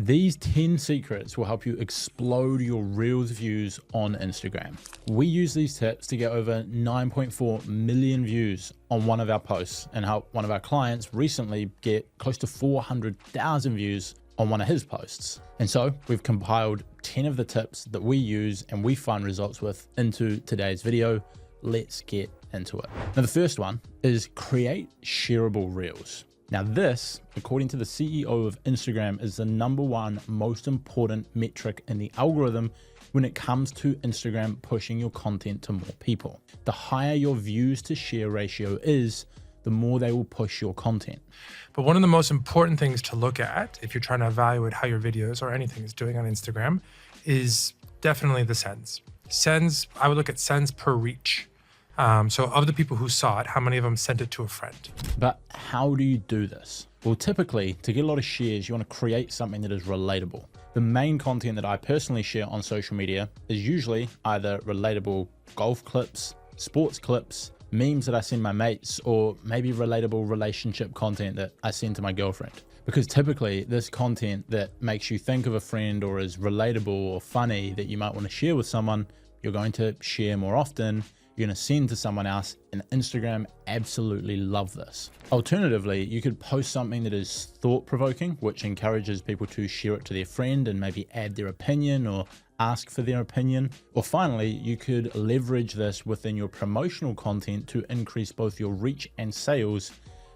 These 10 secrets will help you explode your Reels views on Instagram. We use these tips to get over 9.4 million views on one of our posts and help one of our clients recently get close to 400,000 views on one of his posts. And so we've compiled 10 of the tips that we use and we find results with into today's video. Let's get into it. Now, the first one is create shareable Reels. Now this, according to the CEO of Instagram, is the #1 most important metric in the algorithm when it comes to Instagram pushing your content to more people. The higher your views to share ratio is, the more they will push your content. But one of the most important things to look at if you're trying to evaluate how your videos or anything is doing on Instagram is definitely the sends. Sends, I would look at sends per reach. So of the people who saw it, how many of them sent it to a friend? But how do you do this? Well, typically to get a lot of shares, you want to create something that is relatable. The main content that I personally share on social media is usually either relatable golf clips, sports clips, memes that I send my mates, or maybe relatable relationship content that I send to my girlfriend. Because typically this content that makes you think of a friend or is relatable or funny that you might want to share with someone, you're going to share more often. You're going to send to someone else, and Instagram absolutely love this. Alternatively, you could post something that is thought-provoking, which encourages people to share it to their friend and maybe add their opinion or ask for their opinion. Or finally, you could leverage this within your promotional content to increase both your reach and sales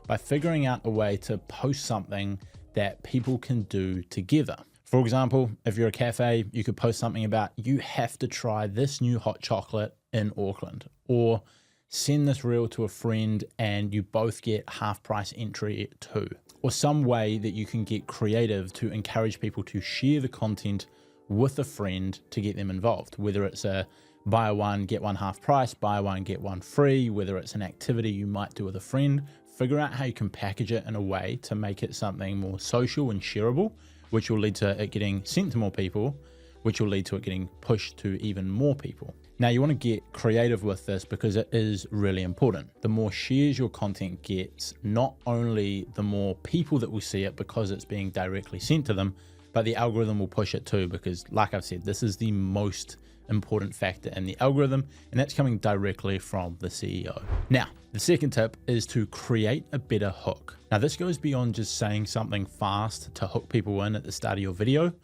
by figuring out a way to post something that people can do together. For example, if you're a cafe, you could post something about, you have to try this new hot chocolate in Auckland, or send this reel to a friend and you both get half price entry too, or some way that you can get creative to encourage people to share the content with a friend to get them involved, whether it's a buy one, get one half price, buy one, get one free, whether it's an activity you might do with a friend. Figure out how you can package it in a way to make it something more social and shareable, which will lead to it getting sent to more people, which will lead to it getting pushed to even more people. Now you want to get creative with this because it is really important. The more shares your content gets, not only the more people that will see it because it's being directly sent to them, but the algorithm will push it too, because like I've said, this is the most important factor in the algorithm, and that's coming directly from the CEO. Now, the second tip is to create a better hook. Now this goes beyond just saying something fast to hook people in at the start of your video.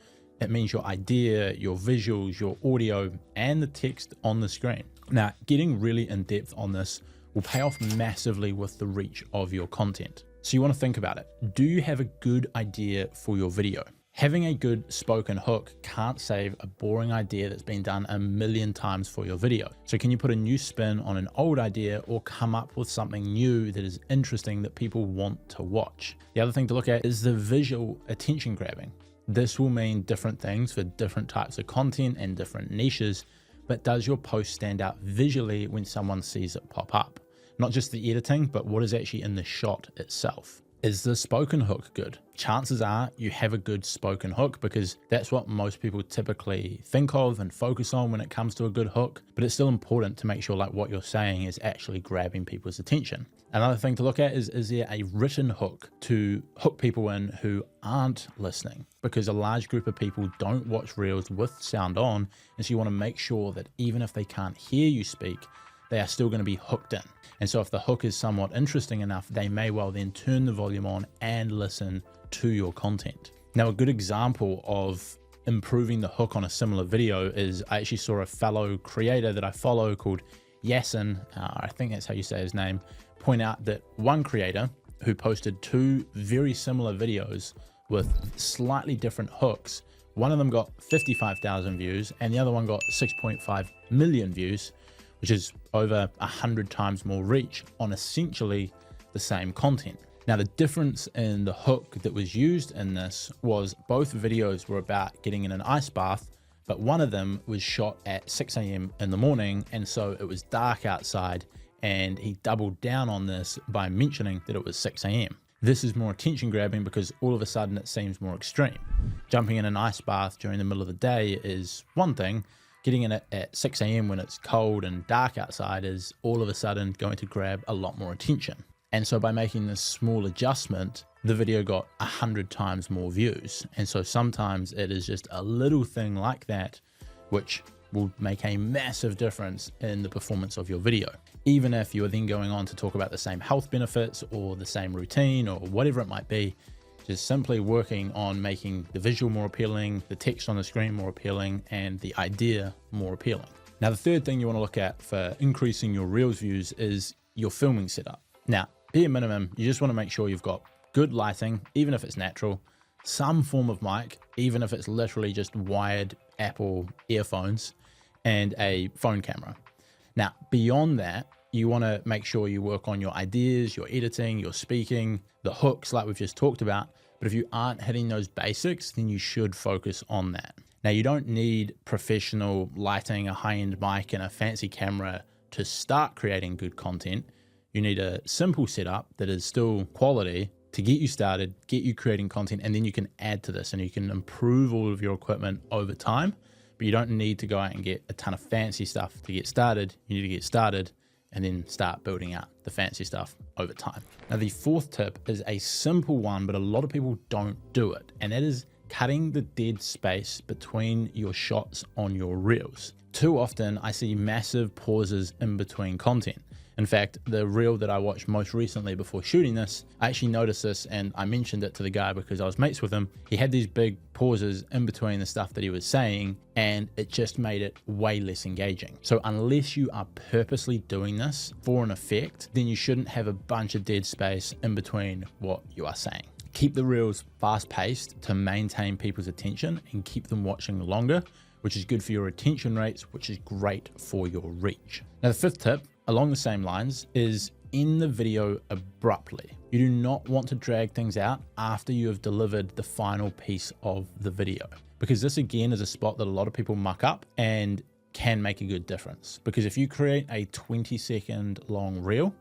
It means your idea, your visuals, your audio, and the text on the screen. Now, getting really in depth on this will pay off massively with the reach of your content. So you want to think about it. Do you have a good idea for your video? Having a good spoken hook can't save a boring idea that's been done a million times for your video. So can you put a new spin on an old idea or come up with something new that is interesting that people want to watch? The other thing to look at is the visual attention grabbing. This will mean different things for different types of content and different niches, but does your post stand out visually when someone sees it pop up? Not just the editing, but what is actually in the shot itself. Is the spoken hook good? Chances are you have a good spoken hook because that's what most people typically think of and focus on when it comes to a good hook, but it's still important to make sure like what you're saying is actually grabbing people's attention. Another thing to look at is there a written hook to hook people in who aren't listening? Because a large group of people don't watch Reels with sound on, and so you want to make sure that even if they can't hear you speak, they are still going to be hooked in. And so if the hook is somewhat interesting enough, they may well then turn the volume on and listen to your content. Now, a good example of improving the hook on a similar video is I actually saw a fellow creator that I follow called Yasin, I think that's how you say his name, point out that one creator who posted two very similar videos with slightly different hooks, one of them got 55,000 views and the other one got 6.5 million views, which is over 100 times more reach on essentially the same content. Now, the difference in the hook that was used in this was both videos were about getting in an ice bath, but one of them was shot at 6 a.m. in the morning, and so it was dark outside, and he doubled down on this by mentioning that it was 6 a.m. This is more attention grabbing because all of a sudden it seems more extreme. Jumping in an ice bath during the middle of the day is one thing. Getting in it at 6 a.m. when it's cold and dark outside is all of a sudden going to grab a lot more attention. And so by making this small adjustment, the video got 100 times more views. And so sometimes it is just a little thing like that, which will make a massive difference in the performance of your video. Even if you're then going on to talk about the same health benefits or the same routine or whatever it might be, just simply working on making the visual more appealing, the text on the screen more appealing, and the idea more appealing. Now, the third thing you want to look at for increasing your Reels views is your filming setup. Now, bare minimum, you just want to make sure you've got good lighting, even if it's natural, some form of mic, even if it's literally just wired Apple earphones, and a phone camera. Now, beyond that, you want to make sure you work on your ideas, your editing, your speaking, the hooks like we've just talked about. But if you aren't hitting those basics, then you should focus on that. Now, you don't need professional lighting, a high-end mic, and a fancy camera to start creating good content. You need a simple setup that is still quality to get you started, get you creating content, and then you can add to this and you can improve all of your equipment over time. But you don't need to go out and get a ton of fancy stuff to get started. You need to get started and then start building out the fancy stuff over time. Now, the fourth tip is a simple one, but a lot of people don't do it. And that is cutting the dead space between your shots on your reels. Too often I see massive pauses in between content. In fact, the reel that I watched most recently before shooting this, I actually noticed this and I mentioned it to the guy because I was mates with him. He had these big pauses in between the stuff that he was saying and it just made it way less engaging. So unless you are purposely doing this for an effect, then you shouldn't have a bunch of dead space in between what you are saying. Keep the reels fast paced to maintain people's attention and keep them watching longer, which is good for your retention rates, which is great for your reach. Now, the fifth tip along the same lines is end the video abruptly. You do not want to drag things out after you have delivered the final piece of the video, because this again is a spot that a lot of people muck up and can make a good difference. Because if you create a 20-second long reel,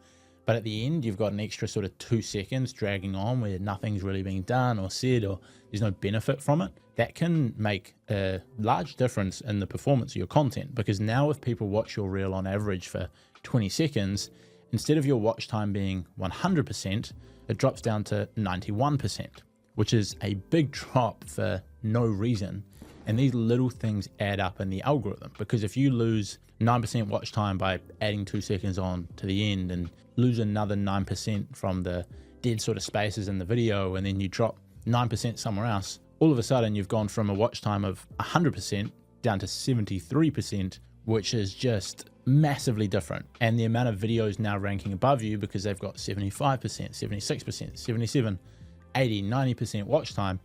but at the end you've got an extra sort of 2 seconds dragging on where nothing's really being done or said or there's no benefit from it, that can make a large difference in the performance of your content. Because now if people watch your reel on average for 20 seconds, instead of your watch time being 100%, it drops down to 91%, which is a big drop for no reason. And these little things add up in the algorithm, because if you lose 9% watch time by adding 2 seconds on to the end and lose another 9% from the dead sort of spaces in the video, and then you drop 9% somewhere else, all of a sudden you've gone from a watch time of 100% down to 73%, which is just massively different. And the amount of videos now ranking above you because they've got 75%, 76%, 77, 80, 90% watch time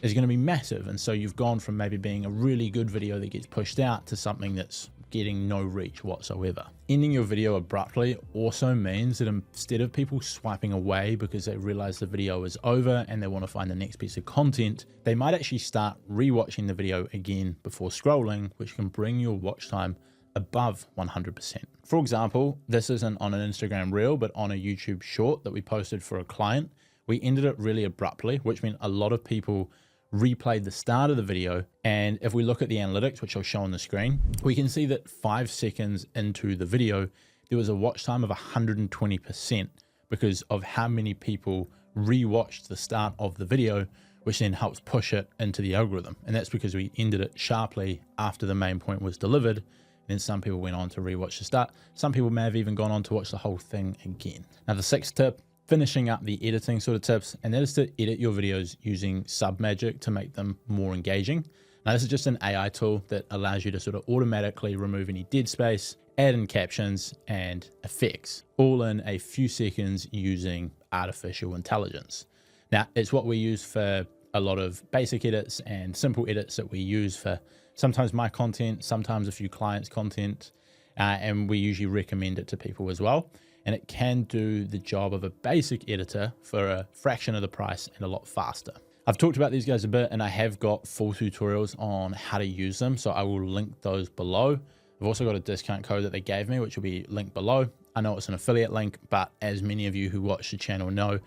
is going to be massive. And so you've gone from maybe being a really good video that gets pushed out to something that's getting no reach whatsoever. Ending your video abruptly also means that instead of people swiping away because they realize the video is over and they want to find the next piece of content, they might actually start rewatching the video again before scrolling, which can bring your watch time above 100%. For example, this isn't on an Instagram reel, but on a YouTube short that we posted for a client, we ended it really abruptly, which meant a lot of people replayed the start of the video. And if we look at the analytics, which I'll show on the screen, we can see that 5 seconds into the video, there was a watch time of 120% because of how many people rewatched the start of the video, which then helps push it into the algorithm. And that's because we ended it sharply after the main point was delivered. And then some people went on to rewatch the start. Some people may have even gone on to watch the whole thing again. Now, the sixth tip, finishing up the editing sort of tips, and that is to edit your videos using Submagic to make them more engaging. Now, this is just an AI tool that allows you to sort of automatically remove any dead space, add in captions and effects, all in a few seconds using artificial intelligence. Now, it's what we use for a lot of basic edits and simple edits that we use for sometimes my content, sometimes a few clients' content, and we usually recommend it to people as well. And it can do the job of a basic editor for a fraction of the price and a lot faster. I've talked about these guys a bit, and I have got full tutorials on how to use them, so I will link those below. I've also got a discount code that they gave me, which will be linked below. I know it's an affiliate link, but as many of you who watch the channel know,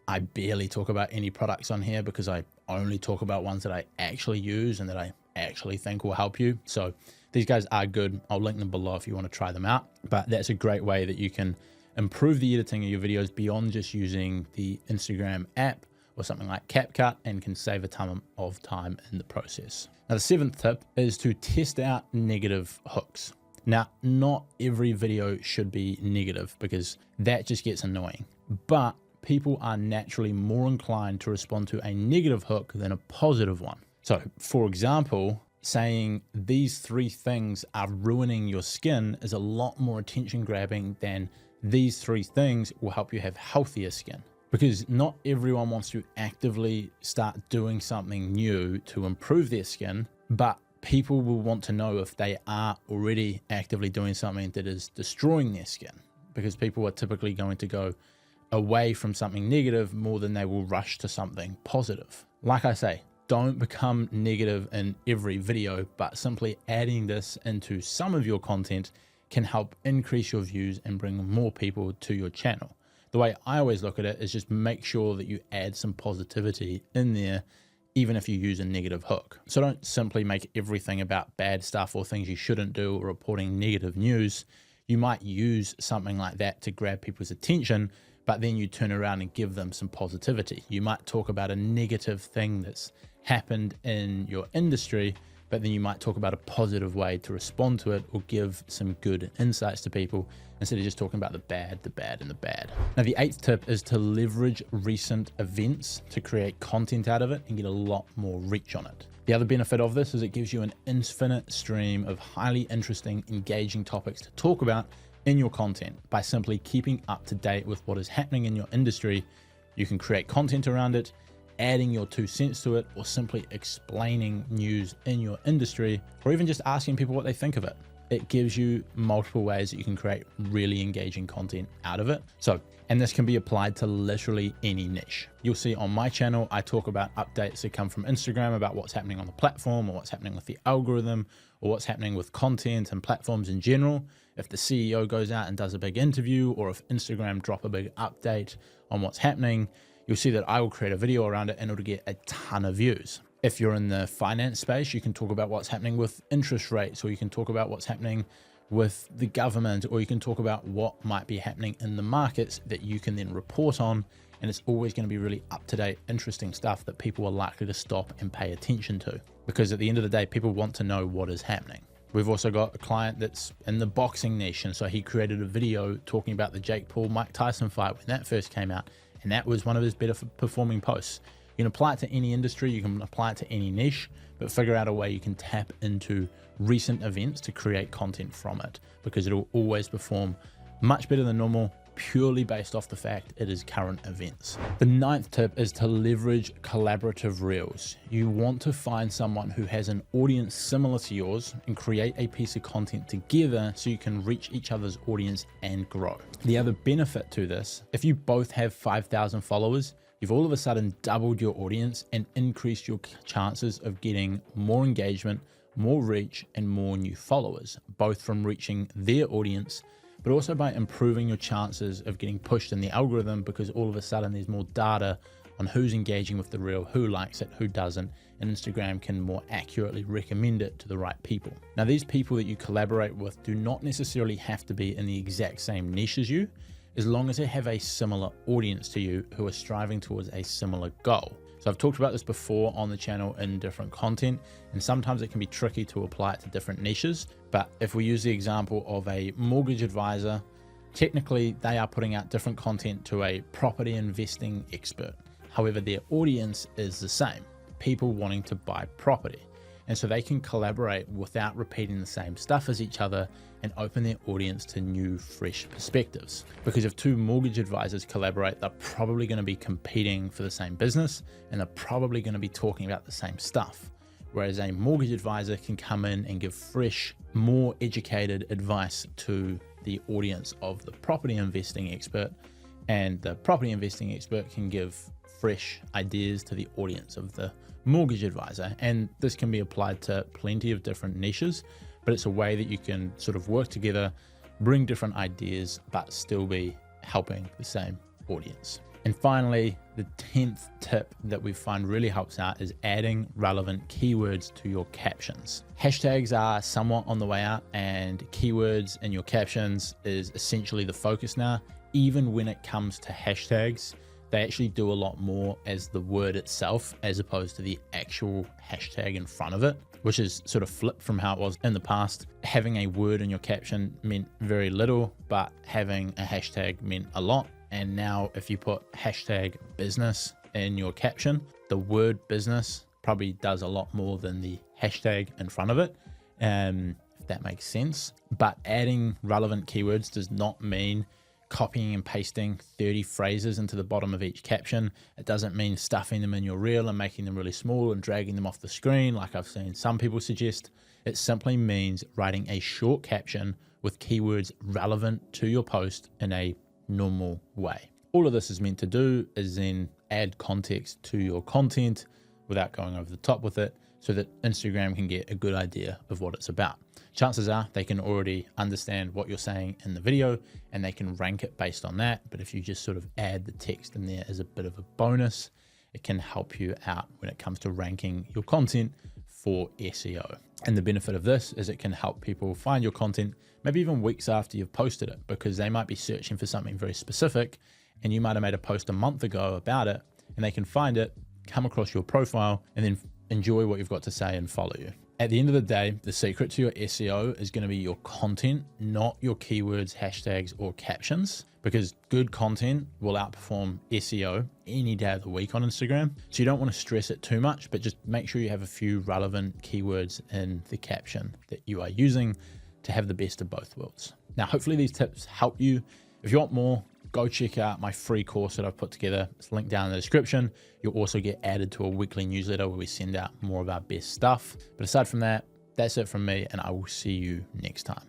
I barely talk about any products on here because I only talk about ones that I actually use and that I actually think will help you. So these guys are good. I'll link them below if you want to try them out. But that's a great way that you can improve the editing of your videos beyond just using the Instagram app or something like CapCut and can save a ton of time in the process. Now, the 7th tip is to test out negative hooks. Now, not every video should be negative because that just gets annoying, but people are naturally more inclined to respond to a negative hook than a positive one. So, for example, saying these 3 things are ruining your skin is a lot more attention grabbing than these 3 things will help you have healthier skin. Because not everyone wants to actively start doing something new to improve their skin, but people will want to know if they are already actively doing something that is destroying their skin, because people are typically going to go away from something negative more than they will rush to something positive. Like I say, don't become negative in every video, but simply adding this into some of your content can help increase your views and bring more people to your channel. The way I always look at it is just make sure that you add some positivity in there, even if you use a negative hook. So don't simply make everything about bad stuff or things you shouldn't do or reporting negative news. You might use something like that to grab people's attention, but then you turn around and give them some positivity. You might talk about a negative thing that's happened in your industry, but then you might talk about a positive way to respond to it or give some good insights to people instead of just talking about the bad, and the bad. Now, the 8th tip is to leverage recent events to create content out of it and get a lot more reach on it. The other benefit of this is it gives you an infinite stream of highly interesting, engaging topics to talk about in your content. By simply keeping up to date with what is happening in your industry, you can create content around it, adding your 2 cents to it, or simply explaining news in your industry, or even just asking people what they think of it. It gives you multiple ways that you can create really engaging content out of it. And this can be applied to literally any niche. You'll see on my channel, I talk about updates that come from Instagram about what's happening on the platform or what's happening with the algorithm or what's happening with content and platforms in general. If the CEO goes out and does a big interview, or if Instagram drop a big update on what's happening, you'll see that I will create a video around it and it'll get a ton of views. If you're in the finance space, you can talk about what's happening with interest rates, or you can talk about what's happening with the government, or you can talk about what might be happening in the markets that you can then report on. And it's always going to be really up-to-date, interesting stuff that people are likely to stop and pay attention to, because at the end of the day, people want to know what is happening. We've also got a client that's in the boxing niche, and so he created a video talking about the Jake Paul-Mike Tyson fight when that first came out, and that was one of his better performing posts. You can apply it to any industry, you can apply it to any niche, but figure out a way you can tap into recent events to create content from it, because it'll always perform much better than normal, purely based off the fact it is current events. The 9th tip is to leverage collaborative reels. You want to find someone who has an audience similar to yours and create a piece of content together so you can reach each other's audience and grow. The other benefit to this, if you both have 5,000 followers, you've all of a sudden doubled your audience and increased your chances of getting more engagement, more reach, and more new followers, both from reaching their audience, but also by improving your chances of getting pushed in the algorithm, because all of a sudden there's more data on who's engaging with the reel, who likes it, who doesn't, and Instagram can more accurately recommend it to the right people. Now, these people that you collaborate with do not necessarily have to be in the exact same niche as you, as long as they have a similar audience to you who are striving towards a similar goal. So I've talked about this before on the channel in different content, and sometimes it can be tricky to apply it to different niches. But if we use the example of a mortgage advisor, technically they are putting out different content to a property investing expert. However, their audience is the same, people wanting to buy property. And so they can collaborate without repeating the same stuff as each other and open their audience to new, fresh perspectives. Because if 2 mortgage advisors collaborate, they're probably going to be competing for the same business, and they're probably going to be talking about the same stuff. Whereas a mortgage advisor can come in and give fresh, more educated advice to the audience of the property investing expert, and the property investing expert can give fresh ideas to the audience of the mortgage advisor. And this can be applied to plenty of different niches, but it's a way that you can sort of work together, bring different ideas, but still be helping the same audience. And finally, the 10th tip that we find really helps out is adding relevant keywords to your captions. Hashtags are somewhat on the way out, and keywords in your captions is essentially the focus now. Even when it comes to hashtags, they actually do a lot more as the word itself, as opposed to the actual hashtag in front of it, which is sort of flipped from how it was in the past. Having a word in your caption meant very little, but having a hashtag meant a lot. And now if you put hashtag business in your caption, the word business probably does a lot more than the hashtag in front of it, if that makes sense. But adding relevant keywords does not mean copying and pasting 30 phrases into the bottom of each caption. It doesn't mean stuffing them in your reel and making them really small and dragging them off the screen like I've seen some people suggest. It simply means writing a short caption with keywords relevant to your post in a normal way. All of this is meant to do is then add context to your content without going over the top with it, so that Instagram can get a good idea of what it's about. Chances are they can already understand what you're saying in the video and they can rank it based on that. But if you just sort of add the text in there as a bit of a bonus, it can help you out when it comes to ranking your content for SEO. And the benefit of this is it can help people find your content maybe even weeks after you've posted it, because they might be searching for something very specific and you might have made a post a month ago about it, and they can find it, come across your profile, and then enjoy what you've got to say and follow you. At the end of the day, the secret to your SEO is going to be your content, not your keywords, hashtags, or captions, because good content will outperform SEO any day of the week on Instagram. So you don't want to stress it too much, but just make sure you have a few relevant keywords in the caption that you are using to have the best of both worlds. Now, hopefully these tips help you. If you want more, go check out my free course that I've put together. It's linked down in the description. You'll also get added to a weekly newsletter where we send out more of our best stuff. But aside from that, that's it from me, and I will see you next time.